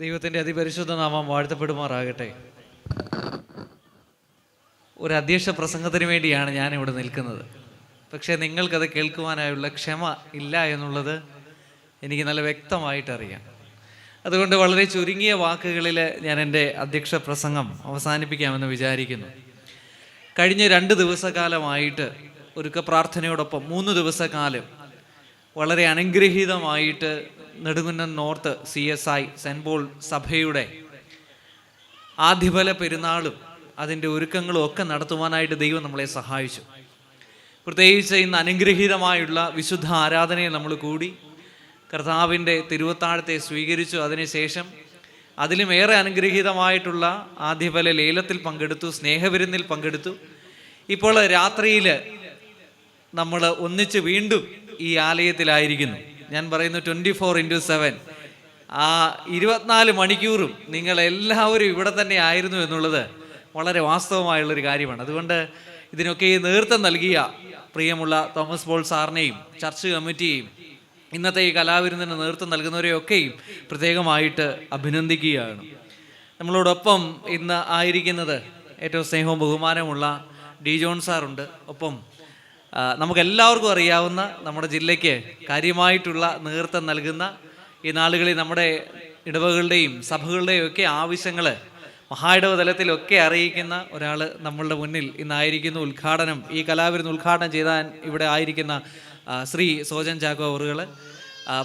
ദൈവത്തിൻ്റെ അതിപരിശുദ്ധ നാമം വാഴ്ത്തപ്പെടുമാറാകട്ടെ. ഒരു അധ്യക്ഷ പ്രസംഗത്തിന് വേണ്ടിയാണ് ഞാനിവിടെ നിൽക്കുന്നത്. പക്ഷേ നിങ്ങൾക്കത് കേൾക്കുവാനായുള്ള ക്ഷമ ഇല്ല എന്നുള്ളത് എനിക്ക് നല്ല വ്യക്തമായിട്ടറിയാം. അതുകൊണ്ട് വളരെ ചുരുങ്ങിയ വാക്കുകളിൽ ഞാൻ എൻ്റെ അധ്യക്ഷ പ്രസംഗം അവസാനിപ്പിക്കാമെന്ന് വിചാരിക്കുന്നു. കഴിഞ്ഞ 2 ദിവസക്കാലമായിട്ട് ഒരുക്ക പ്രാർത്ഥനയോടൊപ്പം 3 ദിവസക്കാലം വളരെ അനുഗ്രഹീതമായിട്ട് Nedumkunnam north CSI saint Paul സഭയുടെ ആദ്യഫല പെരുന്നാളും അതിൻ്റെ ഒരുക്കങ്ങളും ഒക്കെ നടത്തുവാനായിട്ട് ദൈവം നമ്മളെ സഹായിച്ചു. പ്രത്യേകിച്ച് ഇന്ന് അനുഗ്രഹീതമായുള്ള വിശുദ്ധ ആരാധനയിൽ നമ്മൾ കൂടി കർത്താവിൻ്റെ തിരുവത്താഴത്തെ സ്വീകരിച്ചു. അതിനുശേഷം അതിലുമേറെ അനുഗ്രഹീതമായിട്ടുള്ള ആദ്യഫല ലേലത്തിൽ പങ്കെടുത്തു, സ്നേഹവിരുന്നിൽ പങ്കെടുത്തു. ഇപ്പോൾ രാത്രിയിൽ നമ്മൾ ഒന്നിച്ച് വീണ്ടും ഈ ആലയത്തിലായിരിക്കുന്നു. ഞാൻ പറയുന്നു 24/7 ആ 24 മണിക്കൂറും നിങ്ങളെല്ലാവരും ഇവിടെ തന്നെ ആയിരുന്നു എന്നുള്ളത് വളരെ വാസ്തവമായുള്ളൊരു കാര്യമാണ്. അതുകൊണ്ട് ഇതിനൊക്കെ നേതൃത്വം നൽകിയ പ്രിയമുള്ള തോമസ് പോൾ സാറിനെയും ചർച്ച് കമ്മിറ്റിയെയും ഇന്നത്തെ ഈ കലാവിരുന്നിന് നേതൃത്വം നൽകുന്നവരെയൊക്കെയും പ്രത്യേകമായിട്ട് അഭിനന്ദിക്കുകയാണ്. നമ്മളോടൊപ്പം ഇന്ന് ആയിരിക്കുന്നത് ഏറ്റവും സ്നേഹവും ബഹുമാനമുള്ള ഡി ജോൺ സാറുണ്ട്. ഒപ്പം നമുക്കെല്ലാവർക്കും അറിയാവുന്ന നമ്മുടെ ജില്ലയ്ക്ക് കാര്യമായിട്ടുള്ള നേതൃത്വം നൽകുന്ന ഈ നാളുകളിൽ നമ്മുടെ ഇടവകളുടെയും സഭകളുടെയും ഒക്കെ ആവശ്യങ്ങൾ മഹായിടവ തലത്തിലൊക്കെ അറിയിക്കുന്ന ഒരാൾ നമ്മളുടെ മുന്നിൽ ഇന്നായിരിക്കുന്നു. ഈ കലാവിരുന്ന് ഉദ്ഘാടനം ചെയ്താൽ ഇവിടെ ആയിരിക്കുന്ന ശ്രീ സോജൻ ചാക്കോ അവറുകൾ,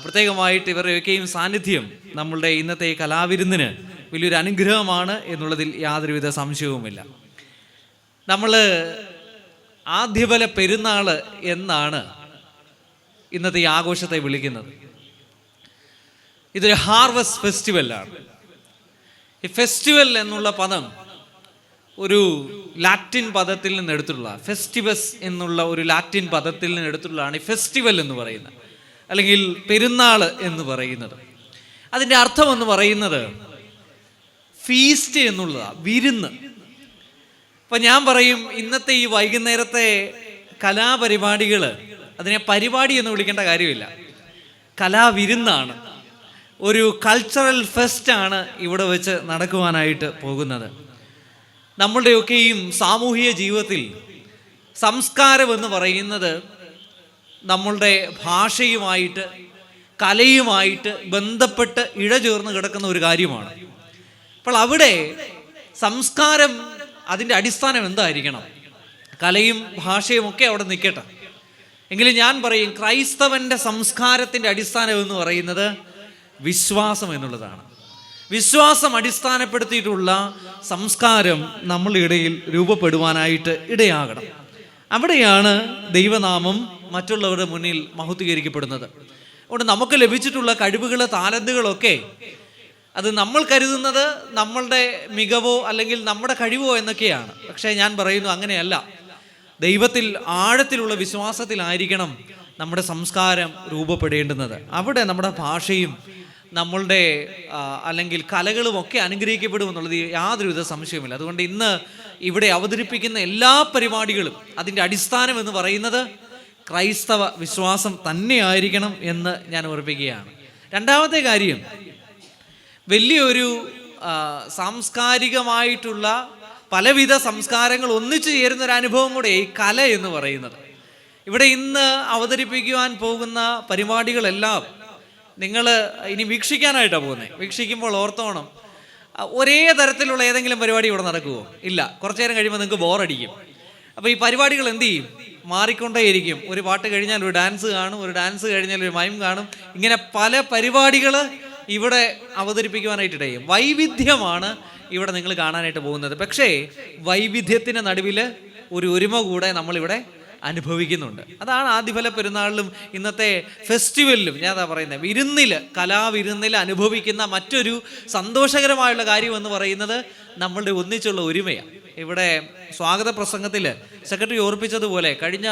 പ്രത്യേകമായിട്ട് ഇവരുടെയൊക്കെയും സാന്നിധ്യം നമ്മളുടെ ഇന്നത്തെ ഈ കലാവിരുന്നിന് വലിയൊരു അനുഗ്രഹമാണ് എന്നുള്ളതിൽ യാതൊരുവിധ സംശയവുമില്ല. നമ്മൾ ആദ്യഫല പെരുന്നാൾ എന്നാണ് ഇന്നത്തെ ഈ ആഘോഷത്തെ വിളിക്കുന്നത്. ഇതൊരു ഹാർവസ്റ്റ് ഫെസ്റ്റിവലാണ്. ഈ ഫെസ്റ്റിവൽ എന്നുള്ള പദം ഒരു ലാറ്റിൻ പദത്തിൽ നിന്ന് എടുത്തിട്ടുള്ള, ഫെസ്റ്റിവസ് എന്നുള്ള ഒരു ലാറ്റിൻ പദത്തിൽ നിന്ന് എടുത്തിട്ടുള്ളതാണ് ഈ ഫെസ്റ്റിവൽ എന്ന് പറയുന്നത്, അല്ലെങ്കിൽ പെരുന്നാൾ എന്ന് പറയുന്നത്. അതിൻ്റെ അർത്ഥം എന്ന് പറയുന്നത് ഫീസ്റ്റ് എന്നുള്ളതാണ്, വിരുന്ന്. അപ്പം ഞാൻ പറയും, ഇന്നത്തെ ഈ വൈകുന്നേരത്തെ കലാപരിപാടികൾ അതിനെ പരിപാടി എന്ന് വിളിക്കേണ്ട കാര്യമില്ല, കലാവിരുന്നാണ്. ഒരു കൾച്ചറൽ ഫെസ്റ്റാണ് ഇവിടെ വെച്ച് നടക്കുവാനായിട്ട് പോകുന്നത്. നമ്മളുടെയൊക്കെയും സാമൂഹിക ജീവിതത്തിൽ സംസ്കാരം എന്ന് പറയുന്നത് നമ്മളുടെ ഭാഷയുമായിട്ട് കലയുമായിട്ട് ബന്ധപ്പെട്ട് ഇഴചേർന്ന് കിടക്കുന്ന ഒരു കാര്യമാണ്. അപ്പോൾ അവിടെ സംസ്കാരം അതിൻ്റെ അടിസ്ഥാനം എന്തായിരിക്കണം? കലയും ഭാഷയും ഒക്കെ അവിടെ നിൽക്കട്ടെ. എങ്കിലും ഞാൻ പറയും, ക്രൈസ്തവൻ്റെ സംസ്കാരത്തിൻ്റെ അടിസ്ഥാനം എന്ന് പറയുന്നത് വിശ്വാസം എന്നുള്ളതാണ്. വിശ്വാസം അടിസ്ഥാനപ്പെടുത്തിയിട്ടുള്ള സംസ്കാരം നമ്മളുടെ ഇടയിൽ രൂപപ്പെടുവാനായിട്ട് ഇടയാകണം. അവിടെയാണ് ദൈവനാമം മറ്റുള്ളവരുടെ മുന്നിൽ മഹത്വീകരിക്കപ്പെടുന്നത്. അതുകൊണ്ട് നമുക്ക് ലഭിച്ചിട്ടുള്ള കഴിവുകൾ, താലന്തുകളൊക്കെ അത് നമ്മൾ കരുതുന്നത് നമ്മളുടെ മികവോ അല്ലെങ്കിൽ നമ്മുടെ കഴിവോ എന്നൊക്കെയാണ്. പക്ഷേ ഞാൻ പറയുന്നു, അങ്ങനെയല്ല. ദൈവത്തിൽ ആഴത്തിലുള്ള വിശ്വാസത്തിലായിരിക്കണം നമ്മുടെ സംസ്കാരം രൂപപ്പെടേണ്ടുന്നത്. അവിടെ നമ്മുടെ ഭാഷയും നമ്മളുടെ അല്ലെങ്കിൽ കലകളുമൊക്കെ അനുഗ്രഹിക്കപ്പെടുമെന്നുള്ളത് യാതൊരുവിധ സംശയവുമില്ല. അതുകൊണ്ട് ഇന്ന് ഇവിടെ അവതരിപ്പിക്കുന്ന എല്ലാ പരിപാടികളും അതിൻ്റെ അടിസ്ഥാനം എന്ന് പറയുന്നത് ക്രൈസ്തവ വിശ്വാസം തന്നെയായിരിക്കണം എന്ന് ഞാൻ ഓർപ്പിക്കുകയാണ്. രണ്ടാമത്തെ കാര്യം, വലിയൊരു സാംസ്കാരികമായിട്ടുള്ള പലവിധ സംസ്കാരങ്ങൾ ഒന്നിച്ചു ചേരുന്നൊരു അനുഭവം കൂടെ ഈ കല എന്ന് പറയുന്നത്. ഇവിടെ ഇന്ന് അവതരിപ്പിക്കുവാൻ പോകുന്ന പരിപാടികളെല്ലാം നിങ്ങൾ ഇനി വീക്ഷിക്കാനായിട്ടാണ് പോകുന്നത്. വീക്ഷിക്കുമ്പോൾ ഓർത്തോണം, ഒരേ തരത്തിലുള്ള ഏതെങ്കിലും പരിപാടി ഇവിടെ നടക്കുമോ? ഇല്ല. കുറച്ചു നേരം കഴിയുമ്പോൾ നിങ്ങൾക്ക് ബോറടിക്കും. അപ്പോൾ ഈ പരിപാടികൾ എന്ത് ചെയ്യും? മാറിക്കൊണ്ടേയിരിക്കും. ഒരു പാട്ട് കഴിഞ്ഞാൽ ഒരു ഡാൻസ് കാണും, ഒരു ഡാൻസ് കഴിഞ്ഞാൽ ഒരു മൈം കാണും. ഇങ്ങനെ പല പരിപാടികൾ ഇവിടെ അവതരിപ്പിക്കുവാനായിട്ടിടയും. വൈവിധ്യമാണ് ഇവിടെ നിങ്ങൾ കാണാനായിട്ട് പോകുന്നത്. പക്ഷേ വൈവിധ്യത്തിന് നടുവിൽ ഒരു ഒരുമ കൂടെ നമ്മളിവിടെ അനുഭവിക്കുന്നുണ്ട്. അതാണ് ആദ്യഫല പെരുന്നാളിലും ഇന്നത്തെ ഫെസ്റ്റിവലിലും ഞാൻ അതാ പറയുന്നത്, വിരുന്നിൽ, കലാവിരുന്നിൽ അനുഭവിക്കുന്ന മറ്റൊരു സന്തോഷകരമായുള്ള കാര്യം എന്ന് പറയുന്നത് നമ്മളുടെ ഒന്നിച്ചുള്ള ഒരുമയാണ്. ഇവിടെ സ്വാഗത പ്രസംഗത്തിൽ സെക്രട്ടറി ഓർപ്പിച്ചതുപോലെ കഴിഞ്ഞ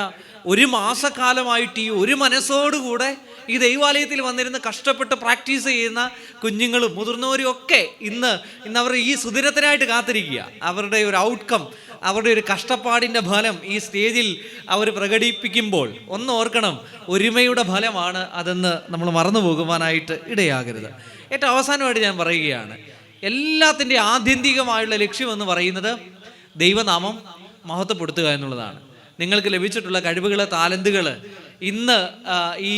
1 മാസക്കാലമായിട്ട് ഈ ഒരു മനസ്സോടുകൂടെ ഈ ദൈവാലയത്തിൽ വന്നിരുന്ന് കഷ്ടപ്പെട്ട് പ്രാക്ടീസ് ചെയ്യുന്ന കുഞ്ഞുങ്ങളും മുതിർന്നവരും ഒക്കെ ഇന്ന് അവർ ഈ സുദിനത്തിനായിട്ട് കാത്തിരിക്കുക. അവരുടെ ഒരു ഔട്ട്കം, അവരുടെ ഒരു കഷ്ടപ്പാടിൻ്റെ ഫലം ഈ സ്റ്റേജിൽ അവർ പ്രകടിപ്പിക്കുമ്പോൾ ഒന്ന് ഓർക്കണം, ഒരുമയുടെ ഫലമാണ് അതെന്ന് നമ്മൾ മറന്നു പോകുവാനായിട്ട് ഇടയാകരുത്. ഏറ്റവും അവസാനമായിട്ട് ഞാൻ പറയുകയാണ്, എല്ലാത്തിൻ്റെ ആത്യന്തികമായുള്ള ലക്ഷ്യമെന്ന് പറയുന്നത് ദൈവനാമം മഹത്വപ്പെടുത്തുക എന്നുള്ളതാണ്. നിങ്ങൾക്ക് ലഭിച്ചിട്ടുള്ള കഴിവുകൾ, താലന്തുകൾ ഇന്ന് ഈ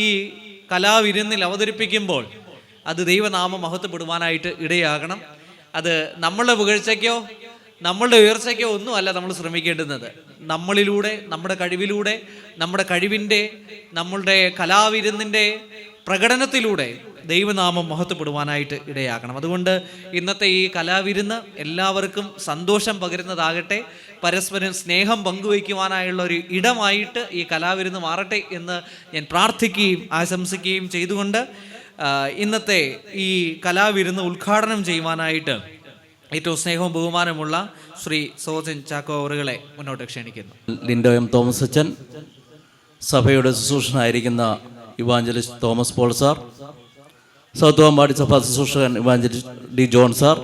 കലാവിരുന്നിൽ അവതരിപ്പിക്കുമ്പോൾ അത് ദൈവനാമം മഹത്വപ്പെടുവാനായിട്ട് ഇടയാകണം. അത് നമ്മളുടെ പുകഴ്ചയ്ക്കോ നമ്മളുടെ ഉയർച്ചയ്ക്കോ ഒന്നുമല്ല നമ്മൾ ശ്രമിക്കേണ്ടുന്നത്. നമ്മളിലൂടെ, നമ്മുടെ കഴിവിലൂടെ, നമ്മുടെ കഴിവിൻ്റെ, നമ്മളുടെ കലാവിരുന്നിൻ്റെ പ്രകടനത്തിലൂടെ ദൈവനാമം മഹത്വപ്പെടുവാനായിട്ട് ഇടയാക്കണം. അതുകൊണ്ട് ഇന്നത്തെ ഈ കലാവിരുന്ന് എല്ലാവർക്കും സന്തോഷം പകരുന്നതാകട്ടെ, പരസ്പരം സ്നേഹം പങ്കുവയ്ക്കുവാനായുള്ള ഒരു ഇടമായിട്ട് ഈ കലാവിരുന്ന് മാറട്ടെ എന്ന് ഞാൻ പ്രാർത്ഥിക്കുകയും ആശംസിക്കുകയും ചെയ്തുകൊണ്ട് ഇന്നത്തെ ഈ കലാവിരുന്ന് ഉദ്ഘാടനം ചെയ്യുവാനായിട്ട് ഏറ്റവും സ്നേഹവും ബഹുമാനമുള്ള ശ്രീ സോജൻ ചാക്കോ അവറുകളെ മുന്നോട്ട് ക്ഷണിക്കുന്നു. ലിൻഡോ എം തോമസ് അച്ഛൻ, സഭയുടെ ശുശ്രൂഷനായിരിക്കുന്ന evangelist Thomas Paul sir, south Vambadi സഭാ ശുശ്രൂഷകൻ ഇവാഞ്ചലിസ്റ്റ് ഡി ജോൺ സാർ,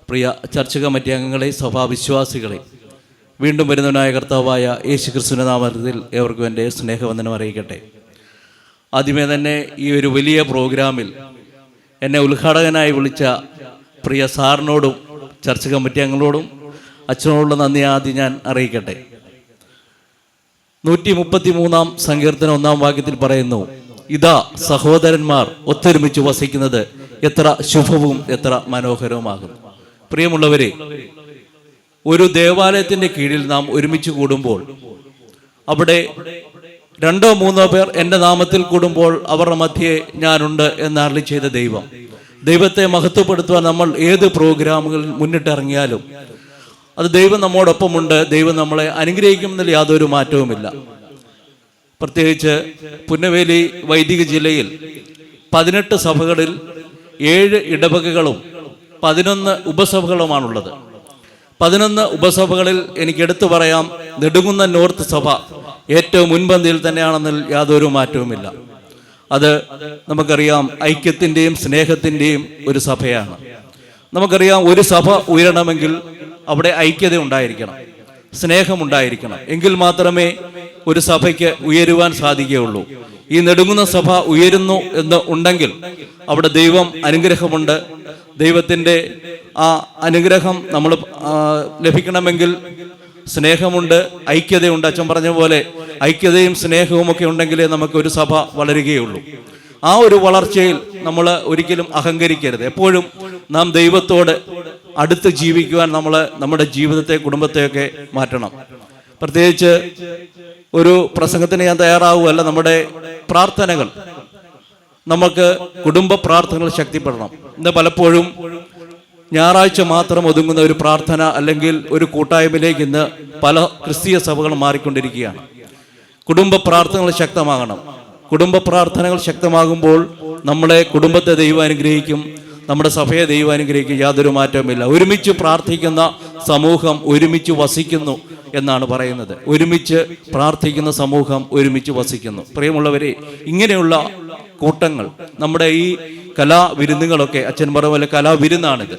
പ്രിയ ചർച്ച് കമ്മിറ്റി അംഗങ്ങളെ, സഭാവിശ്വാസികളെ, വീണ്ടും വരുന്നവനായ കർത്താവായ യേശു ക്രിസ്തുവിന്റെ നാമത്തിൽ ഏവർക്കും എൻ്റെ സ്നേഹവന്ദനം അറിയിക്കട്ടെ. ആദ്യമേ തന്നെ ഈ ഒരു വലിയ പ്രോഗ്രാമിൽ എന്നെ ഉദ്ഘാടകനായി വിളിച്ച പ്രിയ സാറിനോടും ചർച്ച് കമ്മിറ്റി അംഗങ്ങളോടും അച്ഛനോടുള്ള നന്ദി ആദ്യം ഞാൻ അറിയിക്കട്ടെ. 133 സങ്കീർത്തനം 1 വാക്യത്തിൽ പറയുന്നു, ഇതാ സഹോദരന്മാർ ഒത്തൊരുമിച്ച് വസിക്കുന്നത് എത്ര ശുഭവും എത്ര മനോഹരവുമാകുന്നു. പ്രിയമുള്ളവരെ, ഒരു ദേവാലയത്തിന്റെ കീഴിൽ നാം ഒരുമിച്ച് കൂടുമ്പോൾ അവിടെ 2 or 3 പേർ എൻ്റെ നാമത്തിൽ കൂടുമ്പോൾ അവരുടെ മധ്യേ ഞാനുണ്ട് എന്ന് അരുളി ചെയ്ത ദൈവത്തെ മഹത്വപ്പെടുത്തുവാൻ നമ്മൾ ഏത് പ്രോഗ്രാമുകളിൽ മുന്നിട്ടിറങ്ങിയാലും അത് ദൈവം നമ്മോടൊപ്പമുണ്ട്. ദൈവം നമ്മളെ അനുഗ്രഹിക്കുമെന്നതിൽ യാതൊരു മാറ്റവുമില്ല. പ്രത്യേകിച്ച് പുന്നവേലി വൈദിക ജില്ലയിൽ 18 സഭകളിൽ 7 ഇടവകകളും 11 ഉപസഭകളുമാണുള്ളത്. 11 ഉപസഭകളിൽ എനിക്ക് എടുത്തു പറയാം, നെടുങ്കുന്നം നോർത്ത് സഭ ഏറ്റവും മുൻപന്തിയിൽ തന്നെയാണെന്നതിൽ യാതൊരു മാറ്റവുമില്ല. അത് നമുക്കറിയാം, ഐക്യത്തിൻ്റെയും സ്നേഹത്തിൻ്റെയും ഒരു സഭയാണ്. നമുക്കറിയാം, ഒരു സഭ ഉയരണമെങ്കിൽ അവിടെ ഐക്യത ഉണ്ടായിരിക്കണം, സ്നേഹമുണ്ടായിരിക്കണം. എങ്കിൽ മാത്രമേ ഒരു സഭയ്ക്ക് ഉയരുവാൻ സാധിക്കുകയുള്ളൂ. ഈ നെടുങ്ങുന്ന സഭ ഉയരുന്നു എന്ന് ഉണ്ടെങ്കിൽ അവിടെ ദൈവം അനുഗ്രഹമുണ്ട്. ദൈവത്തിൻ്റെ ആ അനുഗ്രഹം നമ്മൾ ലഭിക്കണമെങ്കിൽ സ്നേഹമുണ്ട്, ഐക്യതയുണ്ട്. അച്ഛൻ പറഞ്ഞ പോലെ ഐക്യതയും സ്നേഹവും ഒക്കെ ഉണ്ടെങ്കിലേ നമുക്ക് ഒരു സഭ വളരുകയുള്ളൂ. ആ ഒരു വളർച്ചയിൽ നമ്മൾ ഒരിക്കലും അഹങ്കരിക്കരുത്. എപ്പോഴും നാം ദൈവത്തോട് അടുത്ത് ജീവിക്കുവാൻ നമ്മൾ നമ്മുടെ ജീവിതത്തെ, കുടുംബത്തെയൊക്കെ മാറ്റണം. പ്രത്യേകിച്ച് ഒരു പ്രസംഗത്തിന് ഞാൻ തയ്യാറാവുകയല്ല, നമ്മുടെ പ്രാർത്ഥനകൾ, നമുക്ക് കുടുംബ പ്രാർത്ഥനകൾ ശക്തിപ്പെടണം. ഇന്ന് പലപ്പോഴും ഞായറാഴ്ച മാത്രം ഒതുങ്ങുന്ന ഒരു പ്രാർത്ഥന അല്ലെങ്കിൽ ഒരു കൂട്ടായ്മയിലേക്ക് ഇന്ന് പല ക്രിസ്തീയ സഭകളും മാറിക്കൊണ്ടിരിക്കുകയാണ്. കുടുംബ പ്രാർത്ഥനകൾ ശക്തമാകണം. കുടുംബ പ്രാർത്ഥനകൾ ശക്തമാകുമ്പോൾ നമ്മുടെ കുടുംബത്തെ ദൈവം അനുഗ്രഹിക്കും, നമ്മുടെ സഭയെ ദൈവം അനുഗ്രഹിക്കും. യാതൊരു മാറ്റവുമില്ല. ഒരുമിച്ച് പ്രാർത്ഥിക്കുന്ന സമൂഹം ഒരുമിച്ച് വസിക്കുന്നു എന്നാണ് പറയുന്നത്. ഒരുമിച്ച് പ്രാർത്ഥിക്കുന്ന സമൂഹം ഒരുമിച്ച് വസിക്കുന്നു. പ്രിയമുള്ളവരെ, ഇങ്ങനെയുള്ള കൂട്ടങ്ങൾ, നമ്മുടെ ഈ കലാവിരുന്നുകളൊക്കെ, അച്ഛൻ പറഞ്ഞ പോലെ കലാവിരുന്നാണിത്.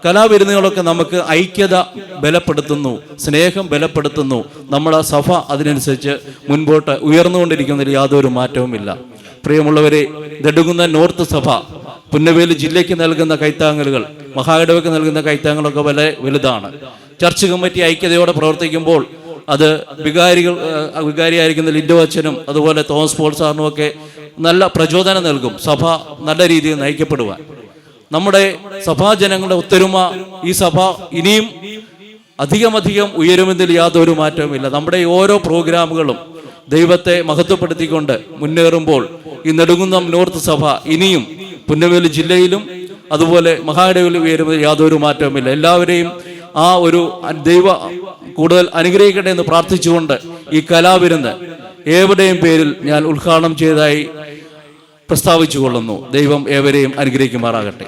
കലാവിരുന്നുകളൊക്കെ നമുക്ക് ഐക്യത ബലപ്പെടുത്തുന്നു, സ്നേഹം ബലപ്പെടുത്തുന്നു. നമ്മുടെ സഭ അതിനനുസരിച്ച് മുൻപോട്ട് ഉയർന്നുകൊണ്ടിരിക്കുന്നതിൽ യാതൊരു മാറ്റവുമില്ല. പ്രിയമുള്ളവരെ, നെടുങ്കുന്നം നോർത്ത് സഭ പുന്നവേലി ജില്ലയ്ക്ക് നൽകുന്ന കൈത്താങ്ങലുകൾ, മഹായിടവയ്ക്ക് നൽകുന്ന കൈത്താങ്ങലൊക്കെ വളരെ വലുതാണ്. ചർച്ച് കമ്മിറ്റി ഐക്യതയോടെ പ്രവർത്തിക്കുമ്പോൾ അത് വികാരിയായിരിക്കുന്ന ലിൻഡോ അച്ഛനും അതുപോലെ തോമസ് പോൾ സാറിനും ഒക്കെ നല്ല പ്രചോദനം നൽകും. സഭ നല്ല രീതിയിൽ നയിക്കപ്പെടുവാൻ. നമ്മുടെ സഭാജനങ്ങളുടെ ഒത്തൊരുമ, ഈ സഭ ഇനിയും അധികം ഉയരുമെന്നതിൽ യാതൊരു മാറ്റവുമില്ല. നമ്മുടെ ഓരോ പ്രോഗ്രാമുകളും ദൈവത്തെ മഹത്വപ്പെടുത്തിക്കൊണ്ട് മുന്നേറുമ്പോൾ ഈ നെടുങ്കുന്നം നോർത്ത് സഭ ഇനിയും പുന്നവേലി ജില്ലയിലും അതുപോലെ മഹായിടവിലും ഉയരുന്നതിൽ യാതൊരു മാറ്റവുമില്ല. എല്ലാവരെയും ആ ഒരു ദൈവ കൂടുതൽ അനുഗ്രഹിക്കട്ടെ എന്ന് പ്രാർത്ഥിച്ചുകൊണ്ട് ഈ കലാവിരുന്ന് ഏവരുടെയും പേരിൽ ഞാൻ ഉദ്ഘാടനം ചെയ്തതായി പ്രസ്താവിച്ചു കൊള്ളുന്നു. ദൈവം ഏവരെയും അനുഗ്രഹിക്കുമാറാകട്ടെ.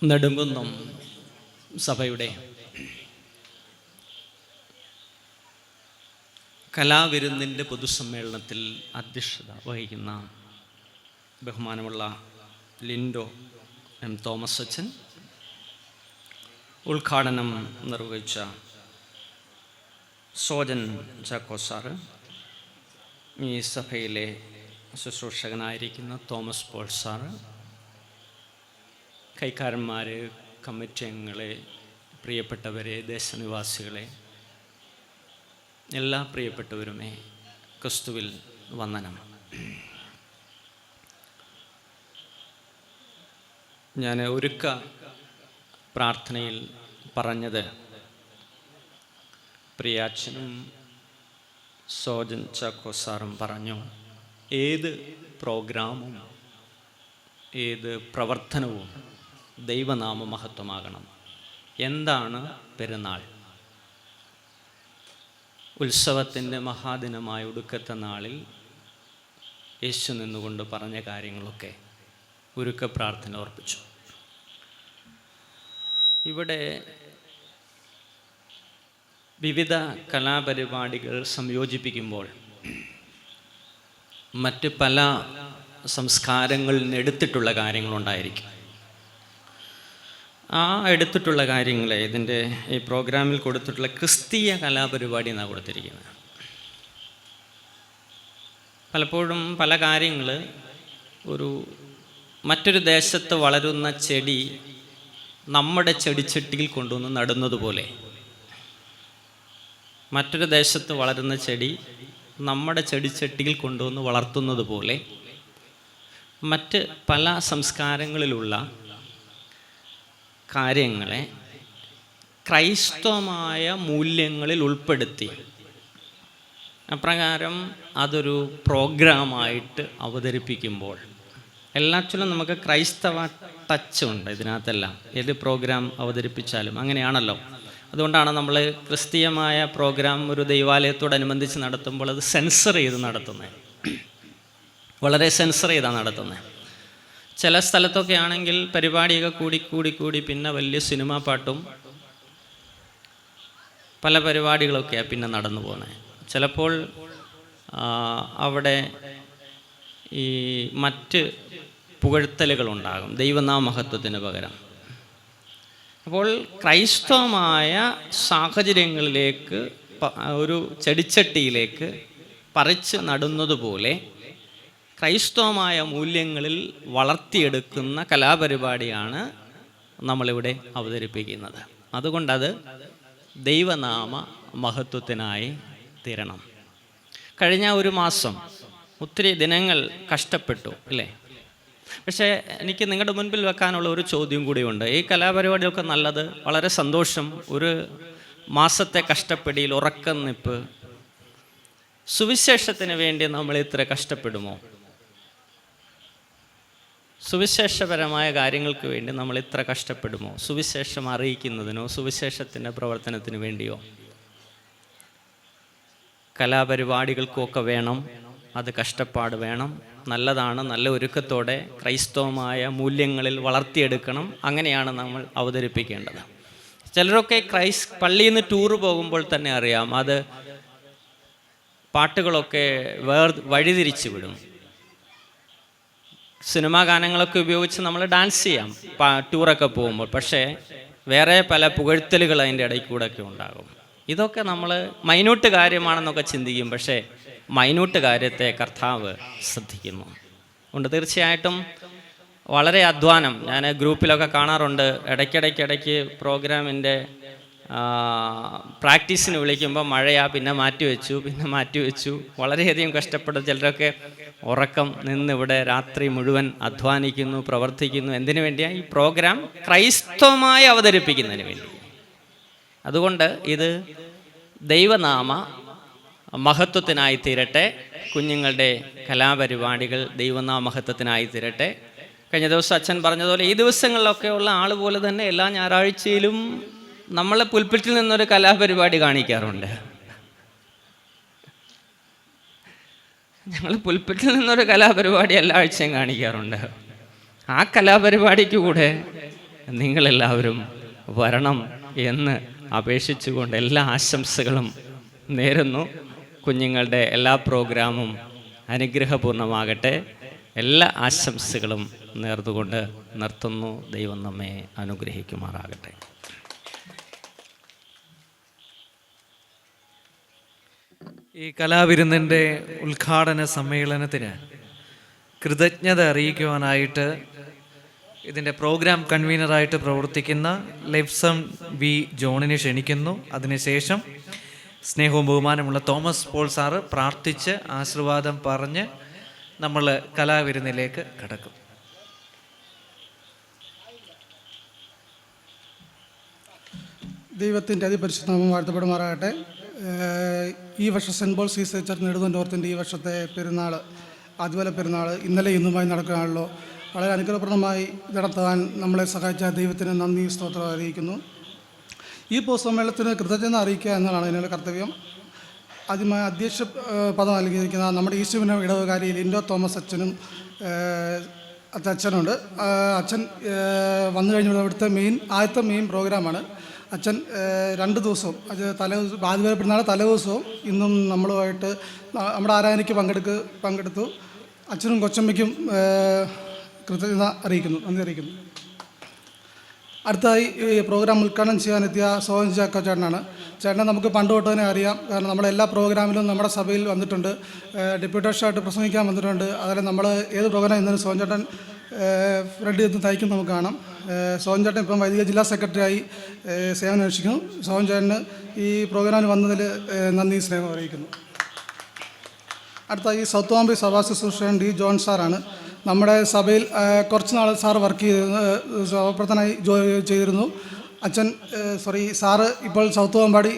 നെടുങ്കുന്നം സഭയുടെ കലാവിരുന്നിൻ്റെ പൊതുസമ്മേളനത്തിൽ അധ്യക്ഷത വഹിക്കുന്ന ബഹുമാനമുള്ള ലിൻഡോ എം തോമസ് അച്ഛൻ, ഉദ്ഘാടനം നിർവഹിച്ച സോജൻ ചാക്കോ സാറ്, ഈ സഭയിലെ ശുശ്രൂഷകനായിരിക്കുന്ന തോമസ് പോൾ സാറ്, കൈക്കാരന്മാർ, കമ്മിറ്റി അംഗങ്ങളെ, പ്രിയപ്പെട്ടവരെ, ദേശനിവാസികളെ, എല്ലാ പ്രിയപ്പെട്ടവരുമേ, ക്രിസ്തുവിൽ വന്ദനം. ഞാൻ ഒരുക്ക പ്രാർത്ഥനയിൽ പറഞ്ഞത് പ്രിയാച്ചനും സോജൻ ചാക്കോ സാറും പറഞ്ഞു, ഏത് പ്രോഗ്രാമും ഏത് പ്രവർത്തനവും ദൈവനാമ മഹത്വമാകണം. എന്താണ് പെരുന്നാൾ? ഉത്സവത്തിൻ്റെ മഹാദിനമായ ഒടുക്കത്തെ നാളിൽ യേശു നിന്നുകൊണ്ട് പറഞ്ഞ കാര്യങ്ങളൊക്കെ ഒരുക്ക പ്രാർത്ഥന ഓർപ്പിച്ചു. ഇവിടെ വിവിധ കലാപരിപാടികൾ സംയോജിപ്പിക്കുമ്പോൾ മറ്റ് പല സംസ്കാരങ്ങളിൽ നിന്ന് എടുത്തിട്ടുള്ള കാര്യങ്ങളുണ്ടായിരിക്കും. ആ എടുത്തിട്ടുള്ള കാര്യങ്ങളെ ഇതിൻ്റെ ഈ പ്രോഗ്രാമിൽ കൊടുത്തിട്ടുള്ള ക്രിസ്തീയ കലാപരിപാടി എന്നാണ് കൊടുത്തിരിക്കുന്നത്. പലപ്പോഴും പല കാര്യങ്ങൾ മറ്റൊരു ദേശത്ത് വളരുന്ന ചെടി നമ്മുടെ ചെടിച്ചട്ടിയിൽ കൊണ്ടുവന്ന് നടുന്നത് പോലെ, മറ്റൊരു ദേശത്ത് വളരുന്ന ചെടി നമ്മുടെ ചെടിച്ചട്ടിയിൽ കൊണ്ടുവന്ന് വളർത്തുന്നത് പോലെ, മറ്റ് പല സംസ്കാരങ്ങളിലുള്ള കാര്യങ്ങളെ ക്രൈസ്തവമായ മൂല്യങ്ങളിൽ ഉൾപ്പെടുത്തി അപ്രകാരം അതൊരു പ്രോഗ്രാമായിട്ട് അവതരിപ്പിക്കുമ്പോൾ എല്ലാറ്റിലും നമുക്ക് ക്രൈസ്തവ ടച്ച് ഉണ്ട് ഇതിനകത്തെല്ലാം. ഏത് പ്രോഗ്രാം അവതരിപ്പിച്ചാലും അങ്ങനെയാണല്ലോ. അതുകൊണ്ടാണ് നമ്മൾ ക്രിസ്തീയമായ പ്രോഗ്രാം ഒരു ദൈവാലയത്തോടനുബന്ധിച്ച് നടത്തുമ്പോൾ അത് സെൻസർ ചെയ്ത് നടത്തുന്നത്, വളരെ സെൻസർ ചെയ്താണ് നടത്തുന്നത്. ചില സ്ഥലത്തൊക്കെ ആണെങ്കിൽ പരിപാടിയൊക്കെ കൂടി പിന്നെ വലിയ സിനിമാ പാട്ടും പല പരിപാടികളൊക്കെയാണ് പിന്നെ നടന്നു പോകുന്നത്. ചിലപ്പോൾ അവിടെ ഈ മറ്റ് പുകഴ്ത്തലുകളുണ്ടാകും ദൈവനാമഹത്വത്തിന് പകരം. അപ്പോൾ ക്രൈസ്തവമായ സാഹചര്യങ്ങളിലേക്ക് ഒരു ചെടിച്ചട്ടിയിലേക്ക് പറിച്ച് നടുന്നതുപോലെ ക്രൈസ്തവമായ മൂല്യങ്ങളിൽ വളർത്തിയെടുക്കുന്ന കലാപരിപാടിയാണ് നമ്മളിവിടെ അവതരിപ്പിക്കുന്നത്. അതുകൊണ്ടത് ദൈവനാമ മഹത്വത്തിനായി തീരണം. കഴിഞ്ഞ ഒരു മാസം ഒത്തിരി ദിനങ്ങൾ കഷ്ടപ്പെട്ടു അല്ലേ? പക്ഷേ എനിക്ക് നിങ്ങളുടെ മുൻപിൽ വെക്കാനുള്ള ഒരു ചോദ്യം കൂടിയുണ്ട്. ഈ കലാപരിപാടിയൊക്കെ നല്ലത്, വളരെ സന്തോഷം. ഒരു മാസത്തെ കഷ്ടപ്പെടിയിൽ ഉറക്കം നിപ്പ്. സുവിശേഷത്തിന് വേണ്ടി നമ്മൾ ഇത്ര കഷ്ടപ്പെടുമോ? സുവിശേഷപരമായ കാര്യങ്ങൾക്ക് വേണ്ടി നമ്മൾ ഇത്ര കഷ്ടപ്പെടുമോ? സുവിശേഷം അറിയിക്കുന്നതിനോ സുവിശേഷത്തിൻ്റെ പ്രവർത്തനത്തിന് വേണ്ടിയോ? കലാപരിപാടികൾക്കൊക്കെ വേണം, അത് കഷ്ടപ്പാട് വേണം, നല്ലതാണ്. നല്ല ഒരുക്കത്തോടെ ക്രൈസ്തവമായ മൂല്യങ്ങളിൽ വളർത്തിയെടുക്കണം. അങ്ങനെയാണ് നമ്മൾ അവതരിപ്പിക്കേണ്ടത്. ചിലരൊക്കെ പള്ളിയിൽ നിന്ന് ടൂറ് പോകുമ്പോൾ തന്നെ അറിയാം, അത് പാട്ടുകളൊക്കെ വഴിതിരിച്ചു വിടും. സിനിമാ ഗാനങ്ങളൊക്കെ ഉപയോഗിച്ച് നമ്മൾ ഡാൻസ് ചെയ്യാം ടൂറൊക്കെ പോകുമ്പോൾ. പക്ഷേ വേറെ പല പുകഴ്ത്തലുകൾ അതിൻ്റെ ഇടയിൽ കൂടെ ഒക്കെ ഉണ്ടാകും. ഇതൊക്കെ നമ്മൾ മൈന്യൂട്ട് കാര്യമാണെന്നൊക്കെ ചിന്തിക്കും. പക്ഷേ മൈന്യൂട്ട് കാര്യത്തെ കർത്താവ് ശ്രദ്ധിക്കുന്നു. അതുകൊണ്ട് തീർച്ചയായിട്ടും വളരെ അധ്വാനം. ഞാൻ ഗ്രൂപ്പിലൊക്കെ കാണാറുണ്ട്, ഇടയ്ക്കിടയ്ക്ക് പ്രോഗ്രാമിൻ്റെ പ്രാക്ടീസിന് വിളിക്കുമ്പോൾ മഴയാ, പിന്നെ മാറ്റിവെച്ചു. വളരെയധികം കഷ്ടപ്പെടും. ചിലരൊക്കെ ഉറക്കം നിന്നിവിടെ രാത്രി മുഴുവൻ അധ്വാനിക്കുന്നു, പ്രവർത്തിക്കുന്നു. എന്തിനു വേണ്ടിയാണ്? ഈ പ്രോഗ്രാം ക്രൈസ്തവമായി അവതരിപ്പിക്കുന്നതിന് വേണ്ടി. അതുകൊണ്ട് ഇത് ദൈവനാമ മഹത്വത്തിനായി തീരട്ടെ. കുഞ്ഞുങ്ങളുടെ കലാപരിപാടികൾ ദൈവനാമ മഹത്വത്തിനായി തീരട്ടെ. കഴിഞ്ഞ ദിവസം അച്ഛൻ പറഞ്ഞതുപോലെ ഈ ദിവസങ്ങളിലൊക്കെ ഉള്ള ആൾ പോലെ തന്നെ എല്ലാ ഞായറാഴ്ചയിലും നമ്മളെ പുൽപ്പിറ്റിൽ നിന്നൊരു കലാപരിപാടി കാണിക്കാറുണ്ട്. ഞങ്ങൾ പുൽപ്പിറ്റിൽ നിന്നൊരു കലാപരിപാടി എല്ലാ ആഴ്ചയും കാണിക്കാറുണ്ട്. ആ കലാപരിപാടിക്ക് കൂടെ നിങ്ങളെല്ലാവരും വരണം എന്ന് അപേക്ഷിച്ചുകൊണ്ട് എല്ലാ ആശംസകളും നേരുന്നു. കുഞ്ഞുങ്ങളുടെ എല്ലാ പ്രോഗ്രാമും അനുഗ്രഹപൂർണ്ണമാകട്ടെ. എല്ലാ ആശംസകളും നേർന്നുകൊണ്ട് നിർത്തുന്നു. ദൈവം നമ്മെ അനുഗ്രഹിക്കുമാറാകട്ടെ. ഈ കലാവിരുന്നിൻ്റെ ഉദ്ഘാടന സമ്മേളനത്തിന് കൃതജ്ഞത അറിയിക്കുവാനായിട്ട് ഇതിൻ്റെ പ്രോഗ്രാം കൺവീനറായിട്ട് പ്രവർത്തിക്കുന്ന ലെഫ്സം വി ജോണിനെ ക്ഷണിക്കുന്നു. അതിനുശേഷം സ്നേഹവും ബഹുമാനമുള്ള തോമസ് പോൾ സാറ് പ്രാർത്ഥിച്ച് ആശീർവാദം പറഞ്ഞ് നമ്മൾ കലാവിരുന്നിലേക്ക് കടക്കും. ദൈവത്തിൻ്റെ അതിപരിശുദ്ധനാമം വാഴ്ത്തപ്പെടുമാറാകട്ടെ. ഈ വർഷം സെൻറ്റ് പോൾ സീസർ ചർച്ച് നെടുങ്കണ്ടോർത്തിൻ്റെ ഈ വർഷത്തെ പെരുന്നാൾ, ആദ്യവല പെരുന്നാൾ ഇന്നലെ ഇന്നുമായി നടക്കുകയാണല്ലോ. വളരെ അനുഗ്രഹപ്രദമായി നടത്താൻ നമ്മളെ സഹായിച്ച ദൈവത്തിന് നന്ദി സ്തോത്രം അറിയിക്കുന്നു. ഈ പൊതുസമ്മേളനത്തിന് കൃതജ്ഞത അറിയിക്കുക എന്നതാണ് അതിനുള്ള കർത്തവ്യം. ആദ്യമായി അധ്യക്ഷ പദം നൽകിയിരിക്കുന്ന നമ്മുടെ ഈശ്വരനും ഇടവകാരി ലിൻഡോ തോമസ് അച്ഛനും അച്ഛനുണ്ട്. അച്ഛൻ വന്നു കഴിഞ്ഞ ഇവിടുത്തെ ആദ്യത്തെ മെയിൻ പ്രോഗ്രാമാണ്. അച്ഛൻ 2 ദിവസവും അത് ആദ്യവല പെരുന്നാൾ തലേദിവസവും ഇന്നും നമ്മളുമായിട്ട് നമ്മുടെ ആരാധനയ്ക്ക് പങ്കെടുത്തു. അച്ഛനും കൊച്ചമ്മയ്ക്കും കൃതജ്ഞത അറിയിക്കുന്നു, നന്ദി അറിയിക്കുന്നു. അടുത്തതായി ഈ പ്രോഗ്രാം ഉദ്ഘാടനം ചെയ്യാനെത്തിയ സോഹൻ ചാക്കോ ചേട്ടനാണ്. ചേട്ടനെ നമുക്ക് പണ്ട് തൊട്ട് തന്നെ അറിയാം. കാരണം നമ്മുടെ എല്ലാ പ്രോഗ്രാമിലും നമ്മുടെ സഭയിൽ വന്നിട്ടുണ്ട്, ഡെപ്യൂട്ടേഷനായിട്ട് പ്രസംഗിക്കാൻ വന്നിട്ടുണ്ട്. അതുപോലെ നമ്മൾ ഏത് പ്രോഗ്രാം ഇന്നലെ സോഹൻ ചേട്ടൻ ഫ്രണ്ട് ചെയ്ത് തയ്ക്കും നമുക്ക് കാണാം. സോഹൻ ചേട്ടൻ ഇപ്പം വൈദിക ജില്ലാ സെക്രട്ടറിയായി സേവനം അനുഷ്ഠിക്കുന്നു. സോഹൻ ചേട്ടന് ഈ പ്രോഗ്രാമിൽ വന്നതിൽ നന്ദി സ്നേഹം അറിയിക്കുന്നു. അടുത്തായി സൗത്ത് ബോംബെ സഭാ ശുശ്രൂഷൻ ഡി ജോൺ സാറാണ്. നമ്മുടെ സഭയിൽ കുറച്ച് നാൾ സാർ വർക്ക് ചെയ്ത് സഹപ്രവർത്തനായി ചെയ്തിരുന്നു. സാറ് ഇപ്പോൾ സൗത്ത് ബോംബാടി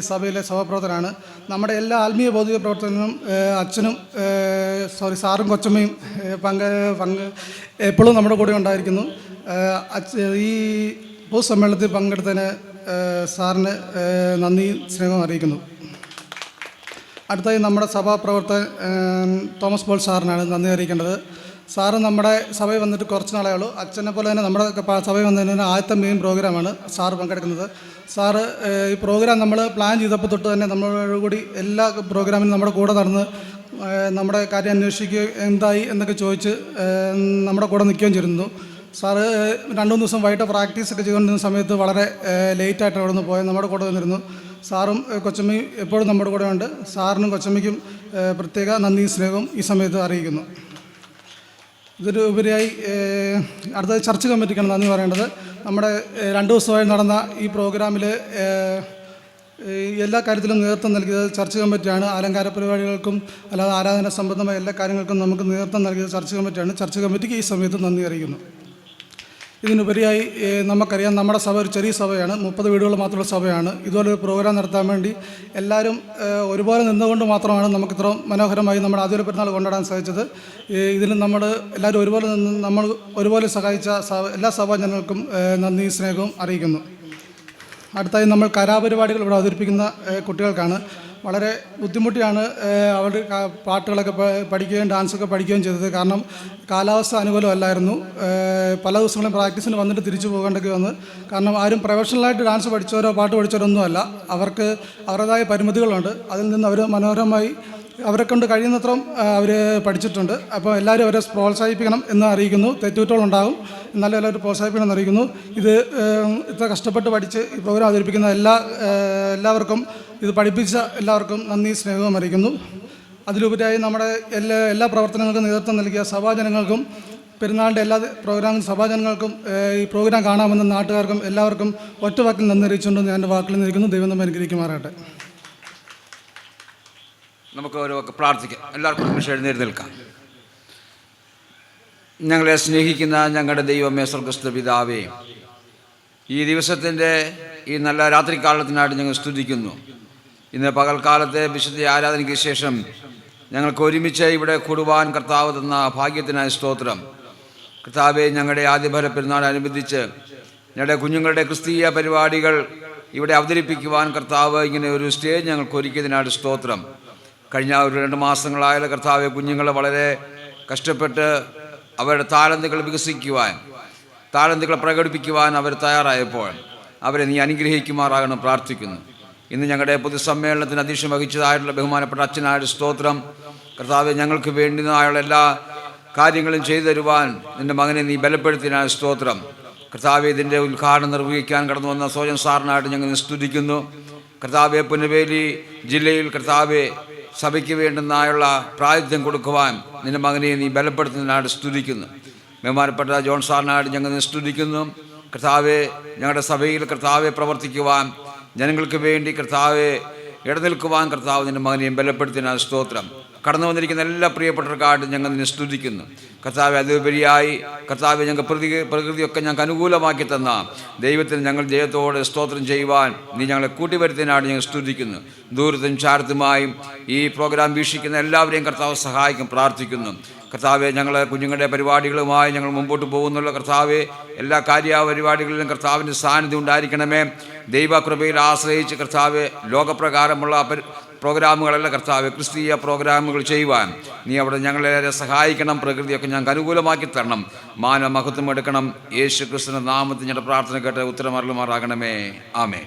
സഭയിലെ സഹപ്രവർത്തനാണ്. നമ്മുടെ എല്ലാ ആത്മീയ ഭൗതിക പ്രവർത്തനങ്ങളും അച്ഛനും സാറും കൊച്ചമ്മയും എപ്പോഴും നമ്മുടെ കൂടെ ഉണ്ടായിരിക്കുന്നു. ഈ പൊതുസമ്മേളനത്തിൽ പങ്കെടുത്തതിന് സാറിന് നന്ദി സ്നേഹം അറിയിക്കുന്നു. അടുത്തായി നമ്മുടെ സഭാപ്രവർത്തകൻ തോമസ് പോൾ സാറിനാണ് നന്ദി അറിയിക്കേണ്ടത്. സാറ് നമ്മുടെ സഭയിൽ വന്നിട്ട് കുറച്ച് നാളേ ഉള്ളൂ. അച്ഛനെ പോലെ തന്നെ നമ്മുടെ സഭയിൽ വന്നതിന് ആദ്യത്തെ മെയിൻ പ്രോഗ്രാമാണ് സാറ് പങ്കെടുക്കുന്നത്. സാറ് ഈ പ്രോഗ്രാം നമ്മൾ പ്ലാൻ ചെയ്തപ്പോൾ തൊട്ട് തന്നെ നമ്മളോട് കൂടി എല്ലാ പ്രോഗ്രാമിനും നമ്മുടെ കൂടെ നടന്ന് നമ്മുടെ കാര്യം അന്വേഷിക്കുകയും എന്തായി എന്നൊക്കെ ചോദിച്ച് നമ്മുടെ കൂടെ നിൽക്കുകയും ചെയ്തിരുന്നു. സാറ് 2-3 ദിവസം വൈകിട്ട് പ്രാക്ടീസൊക്കെ ചെയ്തുകൊണ്ടിരുന്ന സമയത്ത് വളരെ ലേറ്റായിട്ട് അവിടെ നിന്ന് പോയത് നമ്മുടെ കൂടെ നിന്നിരുന്നു. സാറും കൊച്ചമ്മയും എപ്പോഴും നമ്മുടെ കൂടെ ഉണ്ട്. സാറിനും കൊച്ചമ്മയ്ക്കും പ്രത്യേക നന്ദി സ്നേഹവും ഈ സമയത്ത് അറിയിക്കുന്നു. ഇതൊരു ഉപരിയായി അടുത്ത ചർച്ച് കമ്മിറ്റിക്കാണ് നന്ദി പറയേണ്ടത്. നമ്മുടെ 2 ദിവസമായി നടന്ന ഈ പ്രോഗ്രാമിൽ എല്ലാ കാര്യത്തിലും നേതൃത്വം നൽകിയത് ചർച്ച് കമ്മിറ്റിയാണ്. അലങ്കാര പരിപാടികൾക്കും അല്ലാതെ ആരാധന സംബന്ധമായ എല്ലാ കാര്യങ്ങൾക്കും നമുക്ക് നേതൃത്വം നൽകിയത് ചർച്ച് കമ്മിറ്റിയാണ്. ചർച്ച് കമ്മിറ്റിക്ക് ഈ സമയത്ത് നന്ദി അറിയിക്കുന്നു. ഇതിനുപരിയായി നമുക്കറിയാം, നമ്മുടെ സഭ ഒരു ചെറിയ സഭയാണ്, 30 വീടുകൾ മാത്രമുള്ള സഭയാണ്. ഇതുപോലൊരു പ്രോഗ്രാം നടത്താൻ വേണ്ടി എല്ലാവരും ഒരുപോലെ നിന്നുകൊണ്ട് മാത്രമാണ് നമുക്ക് ഇത്ര മനോഹരമായി നമ്മുടെ ആദ്യ പെരുന്നാൾ കൊണ്ടാടാൻ സാധിച്ചത്. ഇതിൽ നമ്മൾ എല്ലാവരും ഒരുപോലെ നിന്ന് നമ്മൾ ഒരുപോലെ സഹായിച്ച എല്ലാ സഭാജനങ്ങൾക്കും നന്ദി സ്നേഹവും അറിയിക്കുന്നു. അടുത്തായി നമ്മൾ കലാപരിപാടികൾ ഇവിടെ അവതരിപ്പിക്കുന്ന കുട്ടികൾക്കാണ്. വളരെ ബുദ്ധിമുട്ടിയാണ് അവരുടെ പാട്ടുകളൊക്കെ പഠിക്കുകയും ഡാൻസൊക്കെ പഠിക്കുകയും ചെയ്തത്. കാരണം കാലാവസ്ഥ അനുകൂലമല്ലായിരുന്നു. പല ദിവസങ്ങളും പ്രാക്ടീസിന് വന്നിട്ട് തിരിച്ചു പോകേണ്ടൊക്കെ വന്ന്. കാരണം ആരും പ്രൊഫഷണലായിട്ട് ഡാൻസ് പഠിച്ചവരോ പാട്ട് പഠിച്ചവരോ ഒന്നുമല്ല. അവർക്ക് അവരുടേതായ പരിമിതികളുണ്ട്. അതിൽ നിന്ന് അവർ മനോഹരമായി അവരെ കൊണ്ട് കഴിയുന്നത്ര അവർ പഠിച്ചിട്ടുണ്ട്. അപ്പോൾ എല്ലാവരും അവരെ പ്രോത്സാഹിപ്പിക്കണം എന്ന് അറിയിക്കുന്നു. തെറ്റുകുറ്റങ്ങളുണ്ടാകും, എന്നാലും എല്ലാവരും പ്രോത്സാഹിപ്പിക്കണം എന്ന് അറിയിക്കുന്നു. ഇത് ഇത്ര കഷ്ടപ്പെട്ട് പഠിച്ച് ഈ പ്രോഗ്രാം അവതരിപ്പിക്കുന്ന എല്ലാവർക്കും ഇത് പഠിപ്പിച്ച എല്ലാവർക്കും നന്ദി സ്നേഹവും അറിയിക്കുന്നു. അതിലുപരിയായി നമ്മുടെ എല്ലാ പ്രവർത്തനങ്ങൾക്കും നേതൃത്വം നൽകിയ സഭാജനങ്ങൾക്കും പെരുന്നാളിൻ്റെ എല്ലാ പ്രോഗ്രാമിലും സഭാജനങ്ങൾക്കും ഈ പ്രോഗ്രാം കാണാമെന്ന നാട്ടുകാർക്കും എല്ലാവർക്കും ഒറ്റ വാക്കിൽ നന്ദി അറിയിച്ചുകൊണ്ട് ഞാൻ എൻ്റെ വാക്കിൽ നിന്നിരിക്കുന്നു. ദൈവം നമ്മെ അനുഗ്രഹിക്കുമാറാകട്ടെ. നമുക്ക് ഒരു പ്രാർത്ഥിക്കാം. എല്ലാവർക്കും നിമിഷം എഴുന്നേറ്റ് നിൽക്കാം. ഞങ്ങളെ സ്നേഹിക്കുന്ന ഞങ്ങളുടെ ദൈവമേ, സ്വർഗ്ഗസ്ഥ പിതാവേ, ഈ ദിവസത്തിൻ്റെ ഈ നല്ല രാത്രികാലത്തിനായിട്ട് ഞങ്ങൾ സ്തുതിക്കുന്നു. ഇന്ന് പകൽക്കാലത്തെ വിശുദ്ധ ആരാധനയ്ക്ക് ശേഷം ഞങ്ങൾക്ക് ഒരുമിച്ച് ഇവിടെ കൂടുവാൻ കർത്താവ് തന്ന ഭാഗ്യത്തിനായ സ്തോത്രം. കർത്താവെ, ഞങ്ങളുടെ ആദ്യഫല പെരുന്നാളനുബന്ധിച്ച് ഞങ്ങളുടെ കുഞ്ഞുങ്ങളുടെ ക്രിസ്തീയ പരിപാടികൾ ഇവിടെ അവതരിപ്പിക്കുവാൻ കർത്താവ് ഇങ്ങനെ ഒരു സ്റ്റേജ് ഞങ്ങൾക്ക് ഒരുക്കിയതിനായിട്ട് സ്തോത്രം. കഴിഞ്ഞ ഒരു 2 മാസങ്ങളായ കർത്താവെ, കുഞ്ഞുങ്ങൾ വളരെ കഷ്ടപ്പെട്ട് അവരുടെ താലന്തുകൾ വികസിക്കുവാൻ, താലന്തുകൾ പ്രകടിപ്പിക്കുവാൻ അവർ തയ്യാറായപ്പോൾ അവരെ നീ അനുഗ്രഹിക്കുമാറാകണം പ്രാർത്ഥിക്കുന്നു. ഇന്ന് ഞങ്ങളുടെ പൊതുസമ്മേളനത്തിന് അധ്യക്ഷം വഹിച്ചതായിട്ടുള്ള ബഹുമാനപ്പെട്ട അച്ഛനായ സ്തോത്രം. കർത്താവെ, ഞങ്ങൾക്ക് വേണ്ടുന്നതായുള്ള എല്ലാ കാര്യങ്ങളും ചെയ്തു തരുവാൻ നിൻ്റെ മകനെ നീ ബലപ്പെടുത്തിയതിനായ സ്തോത്രം. കർത്താവെ, ഇതിൻ്റെ ഉദ്ഘാടനം നിർവഹിക്കാൻ കടന്നു വന്ന സോജൻ സാറിനായിട്ട് ഞങ്ങൾ സ്തുതിക്കുന്നു. കർത്താവെ, പുനവേലി ജില്ലയിൽ കർത്താവെ സഭയ്ക്ക് വേണ്ടുന്നതായുള്ള പ്രാതിനിധ്യം കൊടുക്കുവാൻ നിന്റെ മകനെ നീ ബലപ്പെടുത്തുന്നതിനായിട്ട് സ്തുതിക്കുന്നു. ബഹുമാനപ്പെട്ട ജോൺ സാറിനായിട്ട് ഞങ്ങൾ സ്തുതിക്കുന്നു. കർത്താവെ, ഞങ്ങളുടെ സഭയിൽ കർത്താവെ പ്രവർത്തിക്കുവാൻ, ജനങ്ങൾക്ക് വേണ്ടി കർത്താവെ ഇടനിൽക്കുവാൻ കർത്താവ് നിന്റെ മകനെയും ബലപ്പെടുത്തിയ സ്തോത്രം. കടന്നു വന്നിരിക്കുന്ന എല്ലാ പ്രിയപ്പെട്ടവർക്കായിട്ട് ഞങ്ങൾ നിന്നെ സ്തുതിക്കുന്നു. കർത്താവെ, അതുപരിയായി കർത്താവെ ഞങ്ങൾ പ്രകൃതിയൊക്കെ ഞങ്ങൾക്ക് അനുകൂലമാക്കി തന്ന ദൈവത്തിന് ഞങ്ങൾ ജയത്തോടെ സ്തോത്രം ചെയ്യുവാൻ നീ ഞങ്ങളെ കൂട്ടിവരുത്തിനായിട്ട് ഞങ്ങൾ സ്തുതിക്കുന്നു. ദൂരത്തും ചാരത്തുമായും ഈ പ്രോഗ്രാം വീക്ഷിക്കുന്ന എല്ലാവരെയും കർത്താവ് സഹായിക്കും പ്രാർത്ഥിക്കുന്നു. കർത്താവെ, ഞങ്ങൾ കുഞ്ഞുങ്ങളുടെ പരിപാടികളുമായി ഞങ്ങൾ മുമ്പോട്ട് പോകുന്നുള്ള കർത്താവെ, എല്ലാ പരിപാടികളിലും കർത്താവിൻ്റെ സാന്നിധ്യം ഉണ്ടായിരിക്കണമേ. ദൈവകൃപയിൽ ആശ്രയിച്ച് കർത്താവെ ലോകപ്രകാരമുള്ള പ്രോഗ്രാമുകളല്ല കർത്താവെ, ക്രിസ്തീയ പ്രോഗ്രാമുകൾ ചെയ്യുവാൻ നീ അവിടെ ഞങ്ങളെ സഹായിക്കണം. പ്രകൃതിയൊക്കെ ഞങ്ങൾക്ക് അനുകൂലമാക്കി തരണം. മാനമഹത്വം എടുക്കണം. യേശു ക്രിസ്തുവിന്റെ നാമത്തിൽ ഞങ്ങളുടെ പ്രാർത്ഥന കേട്ട് ഉത്തരമരുളുമാറാകണമേ. ആമേൻ.